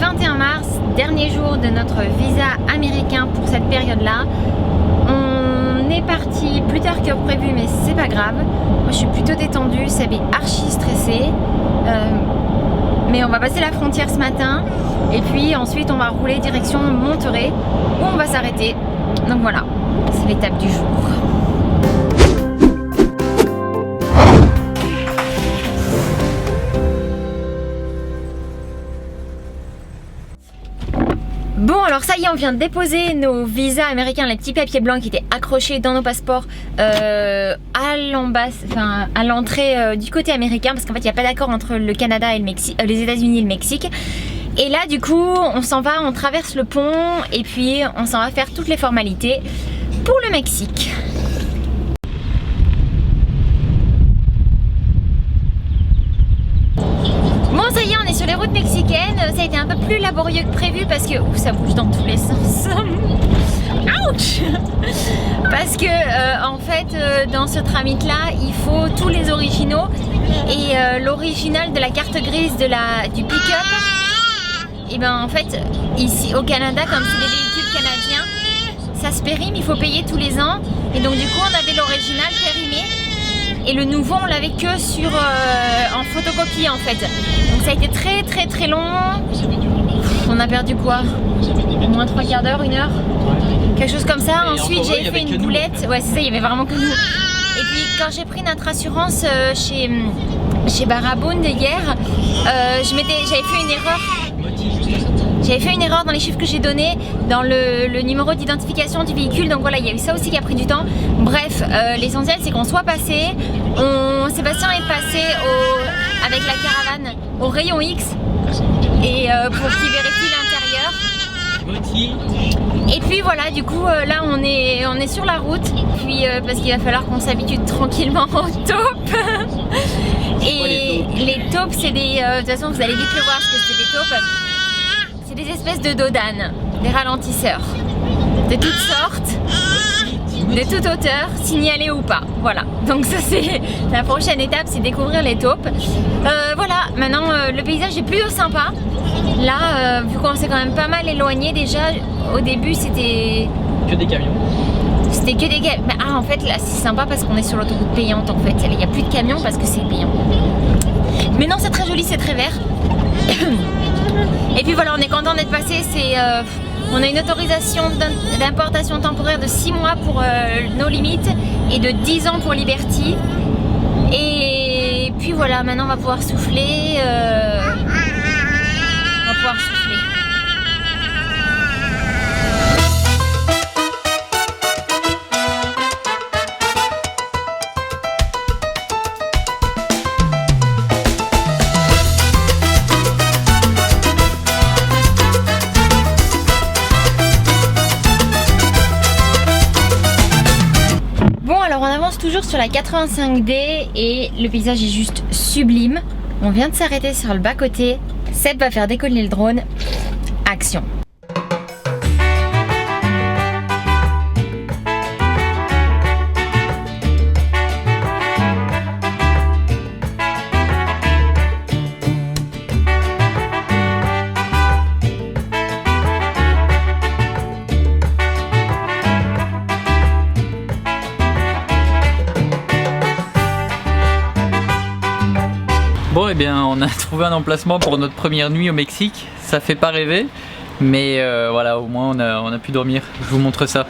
21 mars, dernier jour de notre visa américain pour cette période-là. On est parti plus tard que prévu, mais c'est pas grave. Moi je suis plutôt détendue, Seb est archi stressé. Mais on va passer la frontière ce matin et puis ensuite on va rouler direction Monterey où on va s'arrêter. Donc voilà, c'est l'étape du jour. Bon alors ça y est, on vient de déposer nos visas américains, les petits papiers blancs qui étaient accrochés dans nos passeports à l'entrée du côté américain, parce qu'en fait il n'y a pas d'accord entre le Canada et le Mexique, les États-Unis et le Mexique. Et là du coup on s'en va, on traverse le pont et puis on s'en va faire toutes les formalités pour le Mexique. Bon ça y est, on est sur les routes mexicaines, ça a été un peu plus laborieux que prévu parce que ça bouge dans tous les sens. Ouch. Parce que en fait dans ce tramit là il faut tous les originaux et l'original de la carte grise du pick-up. Et ben en fait ici au Canada, comme c'est des véhicules canadiens, ça se périme, il faut payer tous les ans. Et donc du coup on avait l'original périmé et le nouveau on l'avait que sur en photocopie en fait. Donc ça a été très long. On a perdu quoi? Au moins 3 quarts d'heure, 1 heure, quelque chose comme ça. Ensuite j'ai fait une boulette. Ouais c'est ça, il y avait vraiment que nous. Et puis quand j'ai pris notre assurance chez Barabond hier, j'avais fait une erreur. J'avais fait une erreur dans les chiffres que j'ai donnés, dans le numéro d'identification du véhicule, donc voilà, il y a eu ça aussi qui a pris du temps. Bref, l'essentiel c'est qu'on soit passé. Sébastien est passé avec la caravane au rayon X et pour qu'il vérifie l'intérieur. Et puis voilà, du coup là on est sur la route, puis parce qu'il va falloir qu'on s'habitue tranquillement aux taupes. Et les taupes c'est des... de toute façon vous allez vite le voir ce que c'est des taupes. C'est des espèces de dodanes, des ralentisseurs, de toutes sortes, de toute hauteur, signalés ou pas. Voilà, donc ça c'est la prochaine étape, c'est découvrir les taupes. Voilà, maintenant le paysage est plutôt sympa. Là, vu qu'on s'est quand même pas mal éloigné déjà, au début c'était... Que des camions. C'était que des camions. Ah en fait là c'est sympa parce qu'on est sur l'autoroute payante en fait. Il n'y a plus de camions parce que c'est payant. Mais non, c'est très joli, c'est très vert. Et puis voilà, on est content d'être passé. On a une autorisation d'importation temporaire de 6 mois pour nos limites et de 10 ans pour Liberty. Et puis voilà, maintenant on va pouvoir souffler. Toujours sur la 85D et le paysage est juste sublime. On vient de s'arrêter sur le bas-côté. Seb va faire décoller le drone. Action! Bon eh bien on a trouvé un emplacement pour notre première nuit au Mexique. Ça fait pas rêver, mais voilà, au moins on a pu dormir. Je vous montre ça.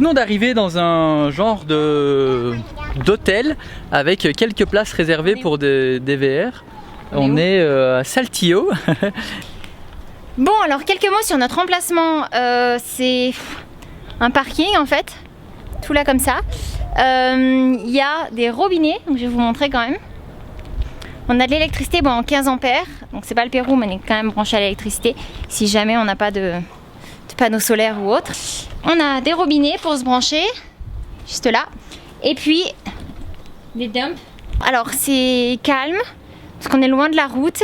venons d'arriver dans un genre d'hôtel avec quelques places réservées pour des VR. On est à Saltillo. Bon, alors quelques mots sur notre emplacement. C'est un parking en fait, tout là comme ça. Il y a des robinets, donc je vais vous montrer quand même. On a de l'électricité en 15 ampères, donc c'est pas le Pérou, mais on est quand même branché à l'électricité si jamais on n'a pas de panneaux solaires ou autre. On a des robinets pour se brancher, juste là. Et puis des dumps. Alors c'est calme, parce qu'on est loin de la route.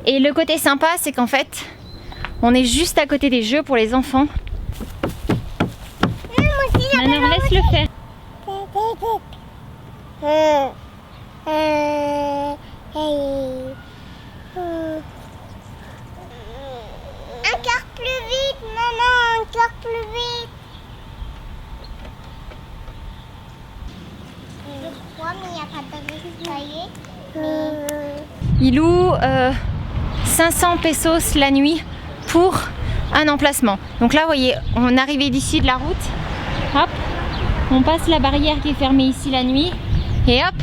Et le côté sympa, c'est qu'en fait, on est juste à côté des jeux pour les enfants. Alors laisse le faire. Encore plus vite, maman, encore plus vite. Je crois, mais il n'y a pas de risque. Il loue 500 pesos la nuit pour un emplacement. Donc là, vous voyez, on est arrivé d'ici de la route. Hop, on passe la barrière qui est fermée ici la nuit. Et hop,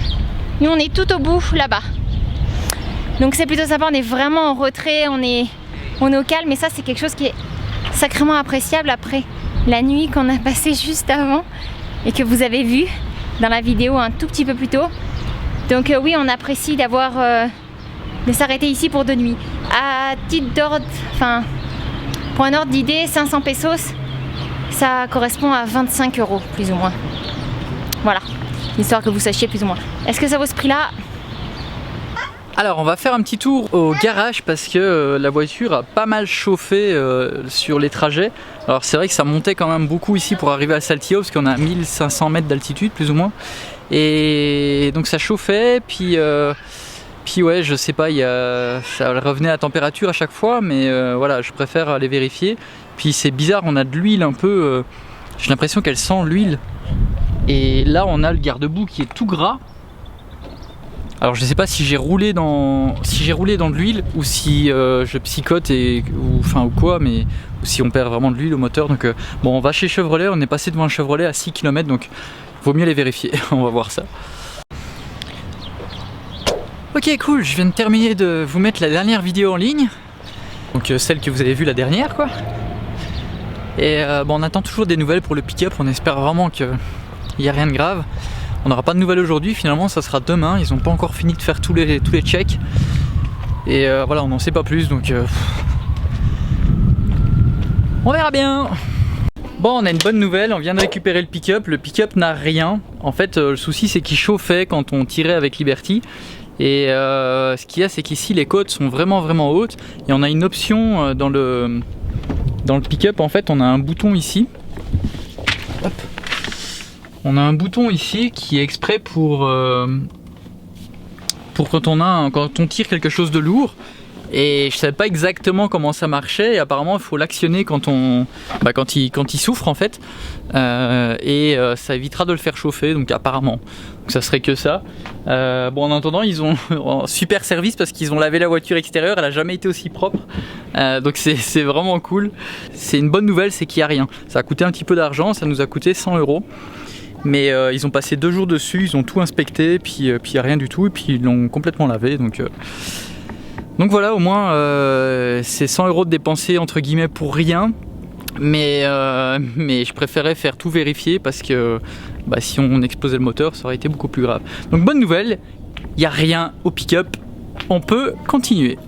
nous on est tout au bout là-bas. Donc c'est plutôt sympa, on est vraiment en retrait, on est au calme. Et ça, c'est quelque chose qui est sacrément appréciable après la nuit qu'on a passée juste avant et que vous avez vu dans la vidéo un tout petit peu plus tôt. Donc oui, on apprécie d'avoir de s'arrêter ici pour 2 nuits. À titre d'ordre, enfin pour un ordre d'idée, 500 pesos, ça correspond à 25 € plus ou moins. Voilà, histoire que vous sachiez plus ou moins. Est-ce que ça vaut ce prix-là? Alors on va faire un petit tour au garage parce que la voiture a pas mal chauffé sur les trajets. Alors c'est vrai que ça montait quand même beaucoup ici pour arriver à Saltillo parce qu'on a 1500 mètres d'altitude plus ou moins. Et donc ça chauffait, puis ouais, je sais pas, ça revenait à température à chaque fois, mais voilà, je préfère aller vérifier. Puis c'est bizarre, on a de l'huile un peu, j'ai l'impression qu'elle sent l'huile. Et là on a le garde-boue qui est tout gras. Alors je sais pas si j'ai roulé dans de l'huile ou si je psychote ou quoi, mais ou si on perd vraiment de l'huile au moteur. Donc bon, on va chez Chevrolet, on est passé devant un Chevrolet à 6 km, donc vaut mieux les vérifier. On va voir ça. Ok, cool, je viens de terminer de vous mettre la dernière vidéo en ligne, donc celle que vous avez vue la dernière quoi. Et bon, on attend toujours des nouvelles pour le pick-up, on espère vraiment qu'il n'y a rien de grave. On n'aura pas de nouvelles aujourd'hui, finalement ça sera demain, ils n'ont pas encore fini de faire tous les checks. Et voilà, on n'en sait pas plus, donc on verra bien. Bon, on a une bonne nouvelle, on vient de récupérer le pick-up n'a rien. En fait, le souci c'est qu'il chauffait quand on tirait avec Liberty. Et ce qu'il y a, c'est qu'ici les côtes sont vraiment hautes. Et on a une option dans le pick-up, en fait on a un bouton ici. Hop. On a un bouton ici qui est exprès pour quand on tire quelque chose de lourd. Et je savais pas exactement comment ça marchait. Et apparemment, il faut l'actionner quand il souffre en fait. Et ça évitera de le faire chauffer. Donc apparemment, donc ça serait que ça. Bon, en attendant, ils ont un super service parce qu'ils ont lavé la voiture extérieure. Elle a jamais été aussi propre. Donc c'est vraiment cool. C'est une bonne nouvelle, c'est qu'il n'y a rien. Ça a coûté un petit peu d'argent. Ça nous a coûté 100 €. Mais ils ont passé 2 jours dessus, ils ont tout inspecté, puis il n'y a rien du tout, et puis ils l'ont complètement lavé. Donc voilà, au moins c'est 100 € de dépensés entre guillemets pour rien. Mais je préférais faire tout vérifier parce que si on explosait le moteur, ça aurait été beaucoup plus grave. Donc bonne nouvelle, il n'y a rien au pick-up, on peut continuer.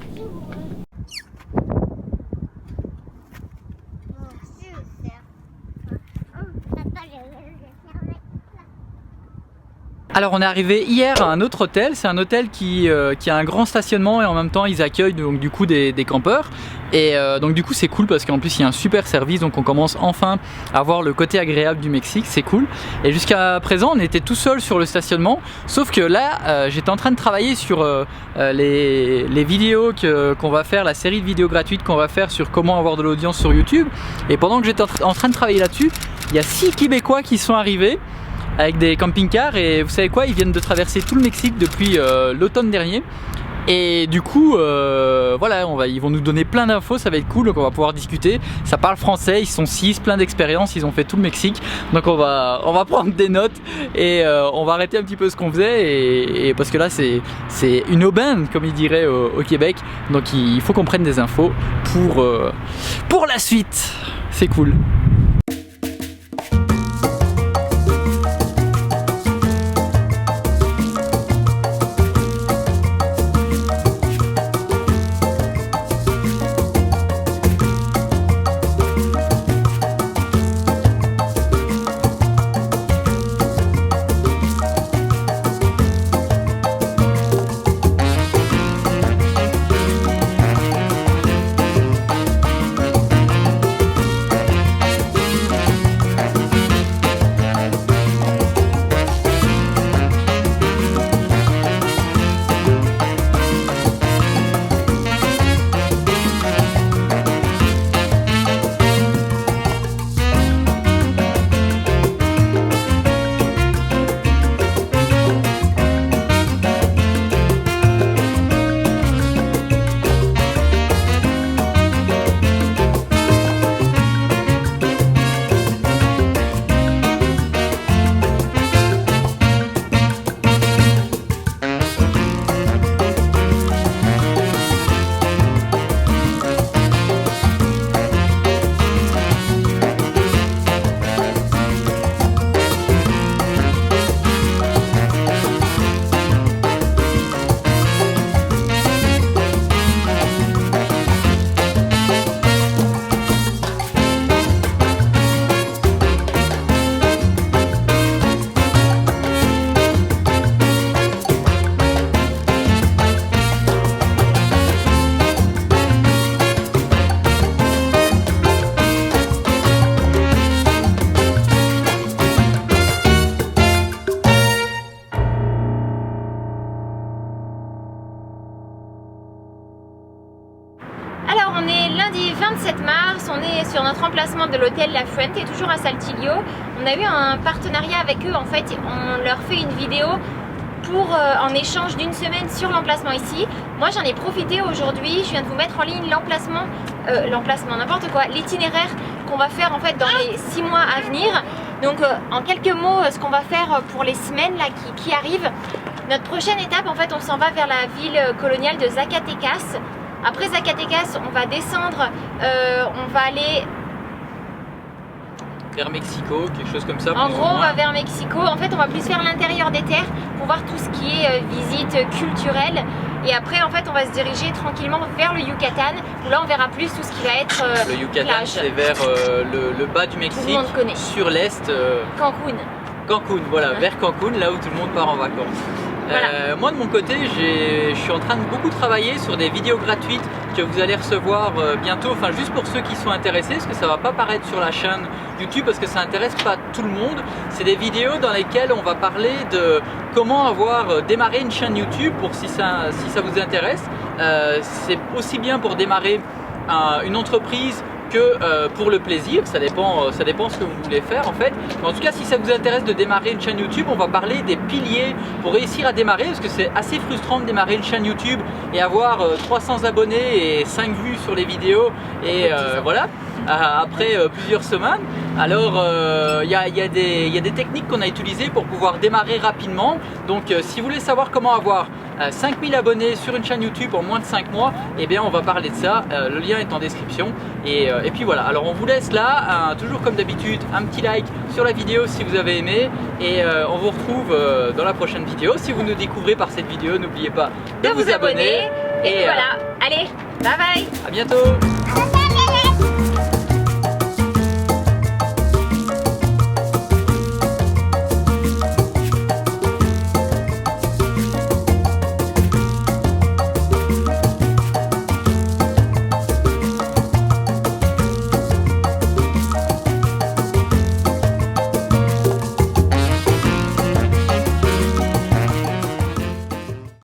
Alors on est arrivé hier à un autre hôtel, c'est un hôtel qui a un grand stationnement et en même temps ils accueillent donc du coup des campeurs. Et donc du coup c'est cool parce qu'en plus il y a un super service, donc on commence enfin à voir le côté agréable du Mexique, c'est cool. Et jusqu'à présent on était tout seul sur le stationnement, sauf que là j'étais en train de travailler sur les vidéos qu'on va faire, la série de vidéos gratuites qu'on va faire sur comment avoir de l'audience sur YouTube. Et pendant que j'étais en train de travailler là-dessus, il y a 6 Québécois qui sont arrivés avec des camping-cars et vous savez quoi, ils viennent de traverser tout le Mexique depuis l'automne dernier Et du coup, voilà, ils vont nous donner plein d'infos, ça va être cool, donc on va pouvoir discuter. Ça parle français, ils sont 6, plein d'expérience, ils ont fait tout le Mexique. Donc on va prendre des notes et on va arrêter un petit peu ce qu'on faisait. Et parce que là, c'est une aubaine, comme ils diraient au Québec. Donc il faut qu'on prenne des infos pour la suite. C'est cool. Alors on est lundi 27 mars, on est sur notre emplacement de l'hôtel La Fuente, toujours à Saltillo. On a eu un partenariat avec eux, en fait on leur fait une vidéo pour en échange d'une semaine sur l'emplacement ici. Moi j'en ai profité aujourd'hui, je viens de vous mettre en ligne l'emplacement, n'importe quoi, l'itinéraire qu'on va faire en fait dans les 6 mois à venir. Donc en quelques mots, ce qu'on va faire pour les semaines là, qui arrivent. Notre prochaine étape, en fait on s'en va vers la ville coloniale de Zacatecas. Après Zacatecas, on va descendre, on va aller vers Mexico, quelque chose comme ça. En gros, on va vers Mexico. En fait, on va plus faire l'intérieur des terres pour voir tout ce qui est visite culturelle. Et après, en fait, on va se diriger tranquillement vers le Yucatan. Où là, on verra plus tout ce qui va être le Yucatan, c'est vers le bas du Mexique, tout le monde connaît. Sur l'est. Cancun. Cancun, voilà, vers Cancun, là où tout le monde part en vacances. Voilà. Moi de mon côté, je suis en train de beaucoup travailler sur des vidéos gratuites que vous allez recevoir bientôt, enfin juste pour ceux qui sont intéressés, parce que ça va pas paraître sur la chaîne YouTube parce que ça intéresse pas tout le monde. C'est des vidéos dans lesquelles on va parler de comment avoir démarré une chaîne YouTube pour si ça vous intéresse. C'est aussi bien pour démarrer une entreprise que pour le plaisir, ça dépend ce que vous voulez faire en fait. Mais en tout cas, si ça vous intéresse de démarrer une chaîne YouTube, on va parler des piliers pour réussir à démarrer, parce que c'est assez frustrant de démarrer une chaîne YouTube et avoir 300 abonnés et 5 vues sur les vidéos et voilà, après plusieurs semaines. Alors il y a des techniques qu'on a utilisées pour pouvoir démarrer rapidement. Donc si vous voulez savoir comment avoir 5000 abonnés sur une chaîne YouTube en moins de 5 mois, eh bien on va parler de ça, le lien est en description et puis voilà. Alors on vous laisse là, toujours comme d'habitude, un petit like sur la vidéo si vous avez aimé et on vous retrouve dans la prochaine vidéo. Si vous nous découvrez par cette vidéo, n'oubliez pas de vous abonner et voilà, allez, bye bye, à bientôt.